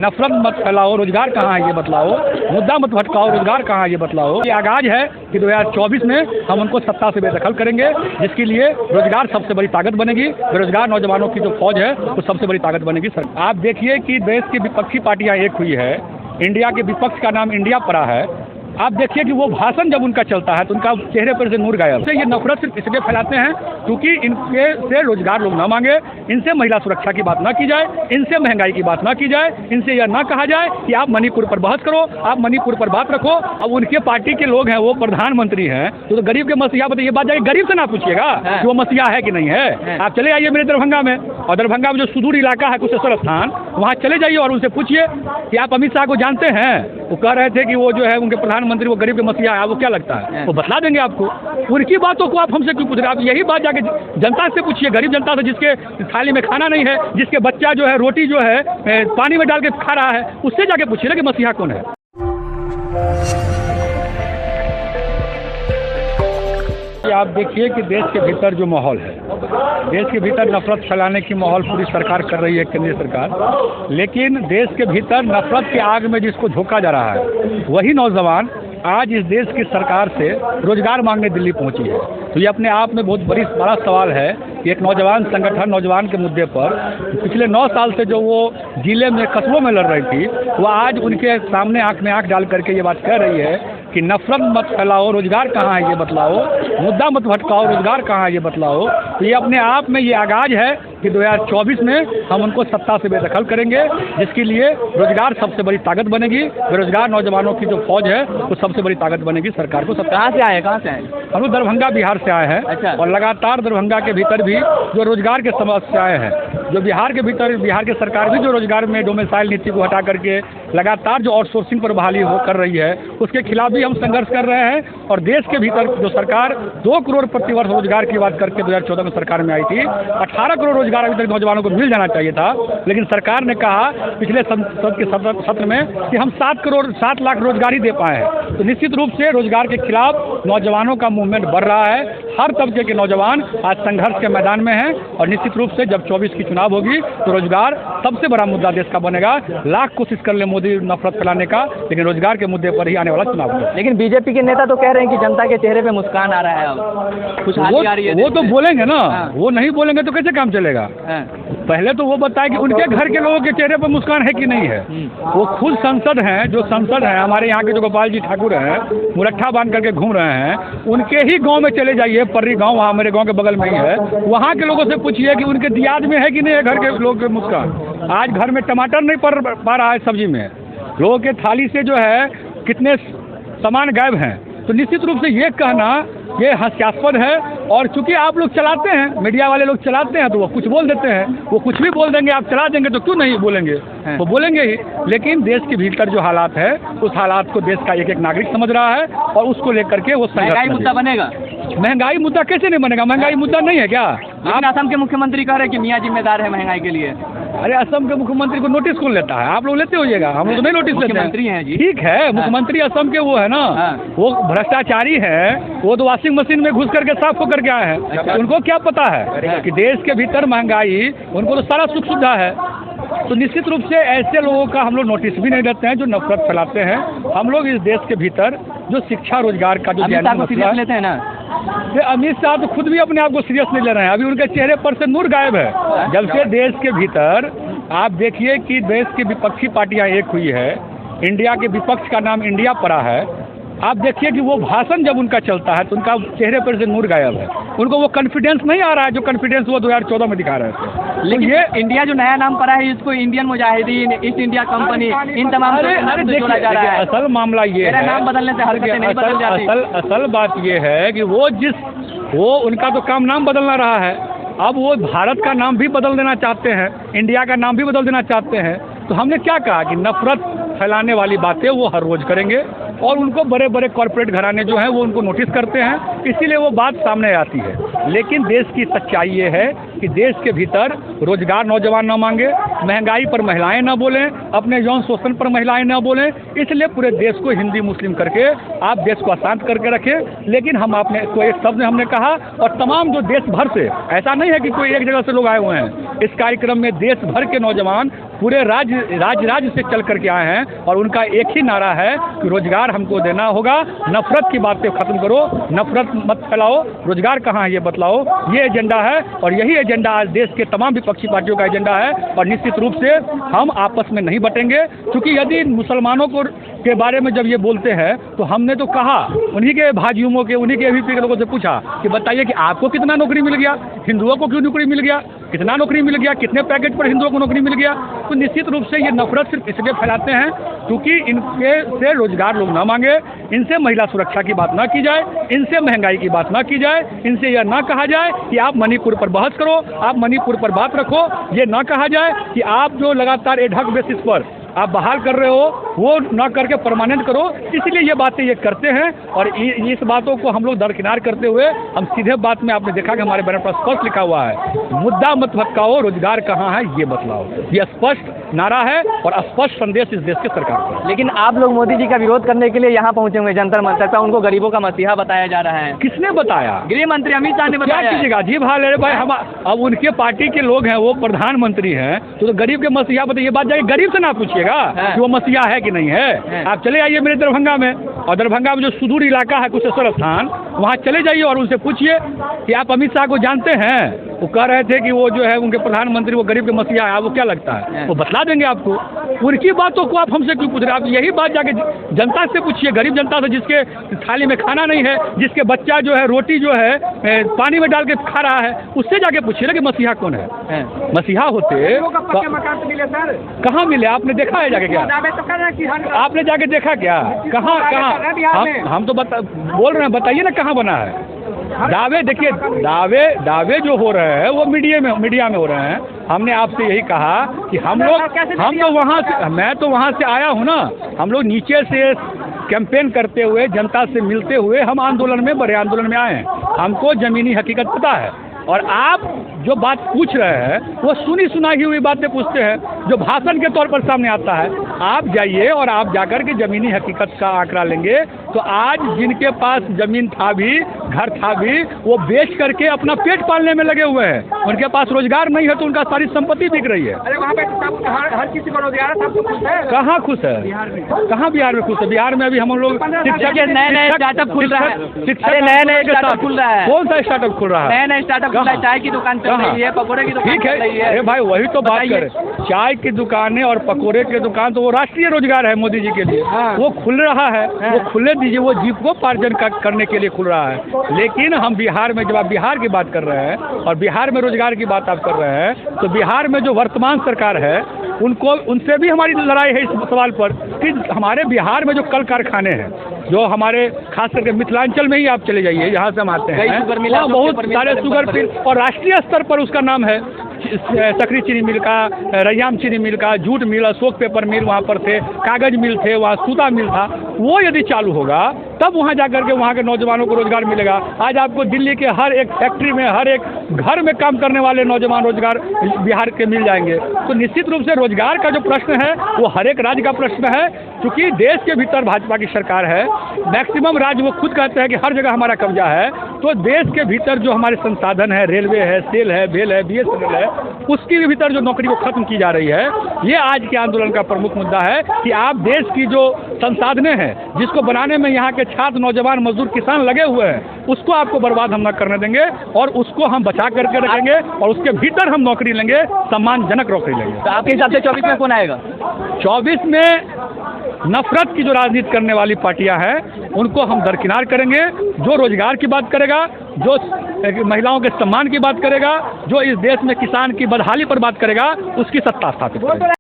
नफरत मत फैलाओ, रोजगार कहाँ है ये बतलाओ, मुद्दा मत भटकाओ, रोजगार कहाँ है ये बतलाओ। ये आगाज है कि 2024 में हम उनको सत्ता से बेदखल करेंगे, जिसके लिए रोजगार सबसे बड़ी ताकत बनेगी। बेरोजगार नौजवानों की जो फौज है वो सबसे बड़ी ताकत बनेगी। सर आप देखिए कि देश की विपक्षी पार्टियां एक हुई है, इंडिया के विपक्ष का नाम इंडिया पड़ा है। आप देखिए कि वो भाषण जब उनका चलता है तो उनका चेहरे पर से नूर गायब। ये नफरत सिर्फ इसलिए फैलाते हैं क्योंकि इनके से रोजगार लोग ना मांगे, इनसे महिला सुरक्षा की बात ना की जाए, इनसे महंगाई की बात ना की जाए, इनसे यह ना कहा जाए कि आप मणिपुर पर बहस करो, आप मणिपुर पर बात रखो। अब उनके पार्टी के लोग हैं, वो प्रधानमंत्री हैं, तो गरीब के मसीहा बताइए, बात जाए गरीब से ना पूछिएगा कि वो मसीहा है कि नहीं है। आप चले आइए मेरे दरभंगा में, और दरभंगा में जो सुदूर इलाका है कुशेश्वर स्थान, वहाँ चले जाइए और उनसे पूछिए कि आप अमित शाह को जानते हैं। वो कह रहे थे कि वो जो है उनके प्रधानमंत्री वो गरीब के मसीहा है, वो क्या लगता है, वो बता देंगे आपको। उनकी बातों को आप हमसे क्यों पूछ रहे हैं? आप यही बात जाके जनता से पूछिए, गरीब जनता से, जिसके थाली में खाना नहीं है, जिसके बच्चा जो है रोटी जो है पानी में डाल के खा रहा है, उससे जाके पूछिए कि मसीहा कौन है। आप देखिए कि देश के भीतर जो माहौल है, देश के भीतर नफरत फैलाने की माहौल पूरी सरकार कर रही है, केंद्रीय सरकार। लेकिन देश के भीतर नफरत के आग में जिसको झोंका जा रहा है, वही नौजवान आज इस देश की सरकार से रोजगार मांगने दिल्ली पहुंची है। तो ये अपने आप में बहुत बड़ा सवाल है कि एक नौजवान संगठन नौजवान के मुद्दे पर पिछले 9 साल से जो वो जिले में कस्बों में लड़ रही थी, वो आज उनके सामने आंख में आंख डाल करके ये बात कह रही है कि नफरत मत फैलाओ, रोजगार कहाँ है ये बतलाओ, मुद्दा मत भटकाओ, रोजगार कहाँ है ये बतलाओ। तो ये अपने आप में ये आगाज है कि 2024 में हम उनको सत्ता से बेदखल करेंगे, जिसके लिए रोजगार सबसे बड़ी ताकत बनेगी। बेरोजगार नौजवानों की जो फौज है वो सबसे बड़ी ताकत बनेगी सरकार को। कहाँ से आए, कहाँ से आए? हम लोग दरभंगा बिहार से आए हैं। अच्छा। और लगातार दरभंगा के भीतर भी जो रोजगार के समस्याएं हैं, जो बिहार के भीतर बिहार की सरकार भी जो रोजगार में डोमिसाइल नीति को हटा करके लगातार जो आउटसोर्सिंग पर बहाली कर रही है, उसके खिलाफ भी हम संघर्ष कर रहे हैं। और देश के भीतर जो सरकार 2 करोड़ प्रतिवर्ष रोजगार की बात करके 2014 में सरकार में आई थी, 18 करोड़ रोजगार अभी तक नौजवानों को मिल जाना चाहिए था, लेकिन सरकार ने कहा पिछले संसद के सत्र में कि हम 7 लाख रोजगार ही दे पाए हैं। तो निश्चित रूप से रोजगार के खिलाफ नौजवानों का मूवमेंट बढ़ रहा है। हर तबके के नौजवान आज संघर्ष के मैदान में हैं, और निश्चित रूप से जब 24 की चुनाव होगी तो रोजगार सबसे बड़ा मुद्दा देश का बनेगा। लाख कोशिश कर ले मोदी नफरत फैलाने का, लेकिन रोजगार के मुद्दे पर ही आने वाला चुनाव होगा। लेकिन बीजेपी के नेता तो कह रहे हैं कि जनता के चेहरे पे मुस्कान आ रहा है, अब खुशहाली आ रही है। वो तो बोलेंगे ना। वो नहीं बोलेंगे तो कैसे काम चलेगा? पहले तो वो बताए कि उनके घर के लोगों के चेहरे पर मुस्कान है कि नहीं है। वो खुद संसद हैं, जो संसद हैं हमारे यहाँ के जो गोपाल जी ठाकुर हैं, मुरट्ठा बांध करके घूम रहे हैं, उनके ही गांव में चले जाइए, पर्री गांव वहाँ मेरे गांव के बगल में ही है, वहाँ के लोगों से पूछिए कि उनके दियाद में है कि नहीं है घर के लोग के मुस्कान। आज घर में टमाटर नहीं पा रहा है सब्जी में, लोगों के थाली से जो है कितने सामान गायब हैं। तो निश्चित रूप से ये कहना ये हास्यास्पद है। और चूंकि आप लोग चलाते हैं, मीडिया वाले लोग चलाते हैं, तो वो कुछ बोल देते हैं, वो कुछ भी बोल देंगे। आप चला देंगे तो क्यों नहीं बोलेंगे, वो बोलेंगे ही। लेकिन देश के भीतर जो हालात है, उस हालात को देश का एक एक नागरिक समझ रहा है, और उसको लेकर के वो महंगाई मुद्दा बनेगा। महंगाई मुद्दा कैसे नहीं बनेगा? महंगाई मुद्दा नहीं है क्या? आप असम के मुख्यमंत्री कह रहे हैं कि मियाँ जिम्मेदार है महंगाई के लिए। अरे असम के मुख्यमंत्री को नोटिस कौन लेता है? आप लोग लेते होइएगा, हम लोग तो नहीं नोटिस लेते हैं। मुख्यमंत्री हैं जी। ठीक है, मुख्यमंत्री असम के वो है ना, वो भ्रष्टाचारी है, वो तो वॉशिंग मशीन में घुस करके साफ होकर के आए हैं। उनको क्या पता है कि देश के भीतर महंगाई, उनको तो सारा सुख सुविधा है। तो निश्चित रूप से ऐसे लोगों का हम लोग नोटिस भी नहीं लेते हैं जो नफरत फैलाते हैं। हम लोग इस देश के भीतर जो शिक्षा रोजगार का जो सीरियस लेते हैं ना, अमित शाह तो खुद भी अपने आप को सीरियस नहीं ले रहे हैं। अभी उनके चेहरे पर से नूर गायब है। जब से देश के भीतर आप देखिए कि देश की विपक्षी पार्टियां एक हुई है, इंडिया के विपक्ष का नाम इंडिया पड़ा है। आप देखिए कि वो भाषण जब उनका चलता है तो उनका चेहरे पर से नूर गायब है। उनको वो कॉन्फिडेंस नहीं आ रहा है जो कॉन्फिडेंस वो 2014 में दिखा रहे थे। लेकिन ये इंडिया जो नया नाम पड़ा है, इसको Indian Mujahideen, East India Company, इन तमाम जोड़ा जा रहा है। असल मामला ये है, नाम बदलने से हरकतें नहीं बदल जाती। असल बात ये है कि वो उनका तो काम नाम बदलना रहा है। अब वो भारत का नाम भी बदल देना चाहते हैं, इंडिया का नाम भी बदल देना चाहते हैं। तो हमने क्या कहा कि नफरत फैलाने वाली बातें वो हर रोज करेंगे, और उनको बड़े बड़े कॉर्पोरेट घराने जो हैं वो उनको नोटिस करते हैं, इसीलिए वो बात सामने आती है। लेकिन देश की सच्चाई ये है कि देश के भीतर रोजगार नौजवान न मांगे, महंगाई पर महिलाएं न बोलें, अपने यौन शोषण पर महिलाएं न बोलें। इसलिए पूरे देश को हिंदी मुस्लिम करके आप देश को अशांत करके रखें। लेकिन हम आपने कोई एक शब्द हमने कहा, और तमाम जो देश भर से, ऐसा नहीं है कि कोई एक जगह से लोग आए हुए हैं, इस कार्यक्रम में देश भर के नौजवान पूरे राज्य से चल करके आए हैं, और उनका एक ही नारा है कि रोजगार हमको देना होगा, नफरत की बातें खत्म करो, नफरत मत फैलाओ, रोजगार कहाँ है ये बतलाओ। ये एजेंडा है, और यही एजेंडा आज देश के तमाम विपक्षी पार्टियों का एजेंडा है। और निश्चित रूप से हम आपस में नहीं बटेंगे, क्योंकि यदि मुसलमानों के बारे में जब ये बोलते हैं तो हमने तो कहा, उन्हीं के भाजयुमों के, उन्हीं के एबीपी के लोगों से पूछा कि बताइए कि आपको कितना नौकरी मिल गया, हिंदुओं को क्यों नौकरी मिल गया, कितना नौकरी मिल गया, कितने पैकेज पर हिंदुओं को नौकरी मिल गया। तो निश्चित रूप से ये नफरत सिर्फ इसलिए फैलाते हैं क्योंकि इनके से रोजगार लोग ना मांगे, इनसे महिला सुरक्षा की बात ना की जाए, इनसे महंगाई की बात ना की जाए, इनसे यह ना कहा जाए कि आप मणिपुर पर बहस करो, आप मणिपुर पर बात रखो, ये ना कहा जाए कि आप जो लगातार एडहॉक बेसिस पर आप बहाल कर रहे हो वो ना करके परमानेंट करो। इसलिए ये बातें ये करते हैं, और इस बातों को हम लोग दरकिनार करते हुए हम सीधे बात में, आपने देखा कि हमारे बैनर पर स्पष्ट लिखा हुआ है, मुद्दा मत भटकाओ, रोजगार कहाँ है ये बतलाओ। ये स्पष्ट नारा है और स्पष्ट संदेश इस देश के सरकार को। लेकिन आप लोग मोदी जी का विरोध करने के लिए यहाँ पहुँचे हुए जंतर मंतर पर, उनको गरीबों का मसीहा बताया जा रहा है। किसने बताया? गृह मंत्री अमित शाह ने क्या बताया। कीजिएगा जी भाई, अरे भाई हम अब उनके पार्टी के लोग हैं, वो प्रधानमंत्री हैं, तो गरीब के मसीहा बताइए। ये बात जाके गरीब से ना पूछिएगा कि वो मसीहा है कि नहीं है। आप चले आइए मेरे दरभंगा में, और दरभंगा में जो सुदूर इलाका है कुशेश्वर स्थान, वहाँ चले जाइए और उनसे पूछिए कि आप अमित शाह को जानते हैं। वो कह रहे थे कि वो जो है उनके प्रधानमंत्री वो गरीब के मसीहा है, वो क्या लगता है, वो बतला देंगे आपको। उनकी बातों को आप हमसे क्यों पूछ रहे हैं? आप यही बात जाके जनता से पूछिए, गरीब जनता से, जिसके थाली में खाना नहीं है, जिसके बच्चा जो है रोटी जो है पानी में डाल के खा रहा है, उससे जाके पूछिए कि मसीहा कौन है। मसीहा होते कहाँ मिले? आपने देखा है जाके? क्या आपने जाके देखा क्या? कहाँ कहाँ? हम तो बोल रहे हैं, बताइए ना कहाँ बना है। दावे देखिए, दावे जो हो रहे हैं वो मीडिया में हो रहे हैं। हमने आपसे यही कहा कि हम तो वहाँ से, मैं तो वहाँ से आया हूँ ना, हम लोग नीचे से कैंपेन करते हुए, जनता से मिलते हुए हम आंदोलन में, बड़े आंदोलन में आए हैं। हमको जमीनी हकीकत पता है, और आप जो बात पूछ रहे हैं वो सुनी सुनाई हुई बातें पूछते हैं, जो भाषण के तौर पर सामने आता है। आप जाइए और आप जाकर के जमीनी हकीकत का आंकड़ा लेंगे तो आज जिनके पास जमीन था भी, घर था भी, वो बेच करके अपना पेट पालने में लगे हुए हैं। उनके पास रोजगार नहीं है तो उनका सारी संपत्ति बिक रही है। अरे वहाँ पे हर किसी को रोजगार है, सब खुश है। कहाँ खुश है? कहाँ बिहार में खुश है? बिहार में अभी हम लोग शिक्षक नए स्टार्टअप खुल रहा है, नए स्टार्टअप खुल रहा है। कौन सा स्टार्टअप खुल रहा है? नए स्टार्टअप खुल रहा है, चाय की दुकान चल रही है, पकौड़े की दुकान चल रही है। अरे भाई वही तो बात करें, चाय की दुकानें और पकोड़े की दुकान तो वो राष्ट्रीय रोजगार है मोदी जी के लिए। वो खुल रहा है, वो खुले दीजिए, वो जीविकोपार्जन करने के लिए खुल रहा है। लेकिन हम बिहार में, जब आप बिहार की बात कर रहे हैं और बिहार में रोजगार की बात आप कर रहे हैं, तो बिहार में जो वर्तमान सरकार है उनसे भी हमारी लड़ाई है इस सवाल पर कि हमारे बिहार में जो कल कारखाने हैं, जो हमारे खास करके मिथिलांचल में ही आप चले जाइए, जहाँ से हम आते हैं, बहुत सारे शुगर मिल, और राष्ट्रीय स्तर पर उसका नाम है सकरी चीनी मिल का, रैयाम चीनी मिल का, जूट मिल, अशोक पेपर मिल वहाँ पर थे, कागज मिल थे, वहाँ सूता मिल था। वो यदि चालू होगा तब वहाँ जाकर के वहाँ के नौजवानों को रोजगार मिलेगा। आज आपको दिल्ली के हर एक फैक्ट्री में, हर एक घर में काम करने वाले नौजवान रोजगार बिहार के मिल जाएंगे। तो निश्चित रूप से रोजगार का जो प्रश्न है वो हर एक राज्य का प्रश्न है, क्योंकि देश के भीतर भाजपा की सरकार है, मैक्सिमम राज्य वो खुद कहते हैं कि हर जगह हमारा कब्जा है। तो देश के भीतर जो हमारे संसाधन है, रेलवे है, सेल है, बेल है, BSNL है, उसके भीतर जो नौकरी को खत्म की जा रही है, ये आज के आंदोलन का प्रमुख मुद्दा है कि आप देश की जो संसाधनें हैं, जिसको बनाने में यहाँ के छात्र, नौजवान, मजदूर, किसान लगे हुए हैं, उसको आपको बर्बाद हम न करने देंगे, और उसको हम बचा करके रखेंगे, और उसके भीतर हम नौकरी लेंगे, सम्मानजनक नौकरी लेंगे। तो आपके हिसाब से 24 में कौन आएगा? 24 में नफरत की जो राजनीति करने वाली पार्टियां हैं उनको हम दरकिनार करेंगे। जो रोजगार की बात करेगा, जो महिलाओं के सम्मान की बात करेगा, जो इस देश में किसान की बदहाली पर बात करेगा, उसकी सत्ता स्थापित करेंगे।